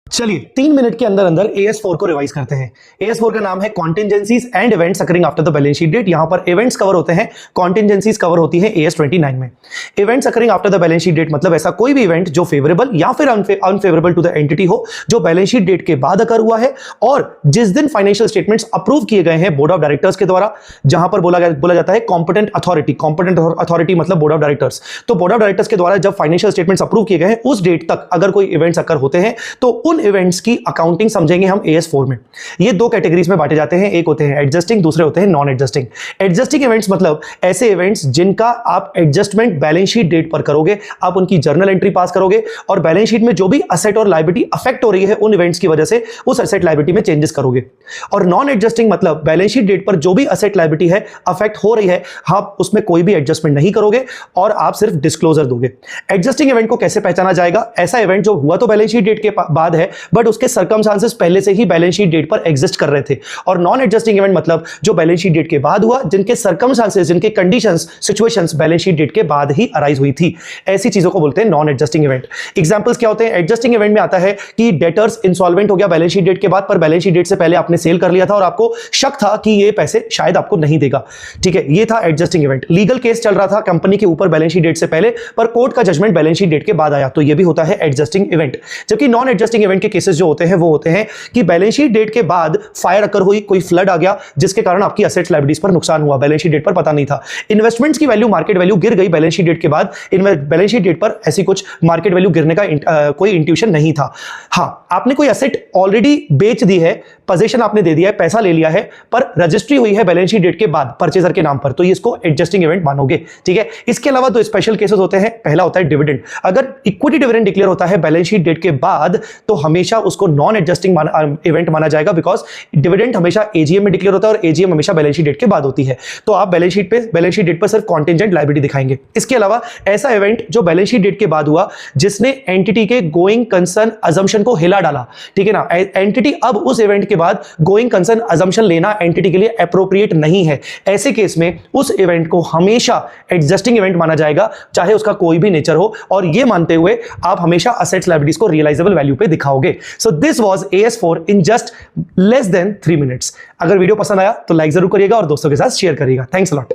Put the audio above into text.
चलिए 3 मिनट के अंदर अंदर AS4 को रिवाइज करते हैं। AS4 का नाम है contingencies and events occurring after the balance sheet date. यहां पर इवेंट्स कवर होते हैं, कॉन्टिजेंसीज कवर होती है AS29 में। Events occurring after the balance sheet date मतलब ऐसा कोई भी इवेंट जो फेवरेबल या फिर अनफेवरेबल टू द एंटिटी हो, जो बैलेंस शीट डेट के बाद अकर हुआ है और जिस दिन फाइनेंशियल स्टेटमेंट्स अप्रूव किए गए हैं बोर्ड ऑफ डायरेक्टर्स के द्वारा, जहां पर बोला जाता है कॉम्पिटेंट अथॉरिटी मतलब बोर्ड ऑफ डायरेक्टर्स। तो बोर्ड ऑफ डायरेक्टर्स के द्वारा जब फाइनेंशियल स्टेटमेंट्स अप्रूव किए गए हैं उस डेट तक अगर कोई इवेंट्स अकर होते हैं तो उन इवेंट्स की अकाउंटिंग समझेंगे हम AS4 में। ये दो कैटेगरीज में बांटे जाते हैं, एक होते हैं एडजस्टिंग, दूसरे होते हैं नॉन एडजस्टिंग। एडजस्टिंग इवेंट्स मतलब ऐसे इवेंट्स जिनका आप एडजस्टमेंट बैलेंस शीट डेट पर करोगे, आप उनकी जर्नल एंट्री पास करोगे और बैलेंस शीट में जो भी असेट और लायबिलिटी अफेक्ट हो रही है उन इवेंट्स की वजह से उस असेट लायबिलिटी में चेंजेस करोगे। और नॉन एडजस्टिंग मतलब बैलेंस शीट डेट पर जो भी असेट लायबिलिटी है अफेक्ट हो रही है, आप उसमें कोई भी एडजस्टमेंट नहीं करोगे और आप सिर्फ डिस्क्लोजर दोगे। एडजस्टिंग इवेंट को कैसे पहचाना जाएगा? ऐसा इवेंट जो हुआ तो बैलेंस शीट डेट के बाद है बट उसके सर्कमस्टांसेस पहले से ही बैलेंस शीट डेट पर एग्जिस्ट कर रहे थे। और नॉन एडजस्टिंग इवेंट मतलब जो बैलेंस शीट डेट के बाद हुआ, जिनके सर्कमस्टांसेस, जिनके conditions, situations balance sheet date के बाद ही अराइज हुई थी, ऐसी चीजों को बोलते हैं नॉन एडजस्टिंग इवेंट। एग्जांपल्स क्या होते हैं? एडजस्टिंग इवेंट में आता है कि डेटर्स इंसॉल्वेंट हो गया बैलेंस शीट डेट के बाद, पर बैलेंस शीट डेट से पहले आपने सेल कर लिया था और आपको शक था कि ये पैसे शायद आपको नहीं देगा। ठीक है, ये था एडजस्टिंग इवेंट। लीगल केस चल रहा था कंपनी के ऊपर बैलेंस शीट डेट से पहले, पर कोर्ट का जजमेंट बैलेंस शीट डेट के बाद आया, तो ये भी होता है एडजस्टिंग इवेंट। जबकि नॉन एडजस्टिंग इवेंट के केसेस जो होते हैं वो होते हैं कि बैलेंस शीट डेट के बाद फायर अकर हुई, कोई फ्लड आ गया जिसके कारण आपकी असेट्स लायबिलिटीज पर नुकसान हुआ, बैलेंस शीट डेट पर पता नहीं था। इन्वेस्टमेंट्स की वैल्यू, मार्केट वैल्यू गिर गई बैलेंस शीट डेट के बाद, बैलेंस शीट डेट पर ऐसी कुछ मार्केट वैल्यू गिरने का कोई इंट्यूशन नहीं था। हाँ, आपने कोई असेट ऑलरेडी बेच दी है, पोजीशन आपने दे दिया है, पैसा ले लिया है, पर रजिस्ट्री हुई है बैलेंस शीट डेट के बाद परचेजर के नाम पर, तो इसको एडजस्टिंग इवेंट मानोगे। ठीक है, इसके अलावा दो स्पेशल केसेस होते हैं। पहला होता है डिविडेंड। अगर इक्विटी डिविडेंड डिक्लेयर होता है बैलेंस शीट डेट के बाद तो हमेशा उसको नॉन एडजस्टिंग इवेंट माना जाएगा, बिकॉज डिविडेंड हमेशा एजीएम में डिक्लेयर होता है और एजीएम हमेशा बैलेंस शीट डेट के बाद होती है। तो आप बैलेंस शीट डेट पर सिर्फ कॉन्टिजेंट लायबिलिटी दिखाएंगे। इसके अलावा ऐसा इवेंट जो बैलेंस शीट डेट के बाद हुआ जिसने एंटिटी के गोइंग कंसर्न अजम्पशन को हिला डाला, ठीक है ना, एंटिटी अब उस इवेंट के बाद गोइंग कंसर्न अजम्पशन लेना एंटिटी के लिए एप्रोप्रिएट नहीं है, ऐसे केस में उस इवेंट को हमेशा एडजस्टिंग इवेंट माना जाएगा, चाहे उसका कोई भी नेचर हो, और ये मानते हुए आप हमेशा असेट्स लायबिलिटीज को रियलाइजेबल वैल्यू पे दिखाओगे। So this was AS4 in just less than 3 minutes. अगर वीडियो पसंद आया तो लाइक जरूर करिएगा और दोस्तों के साथ शेयर करिएगा। Thanks a lot.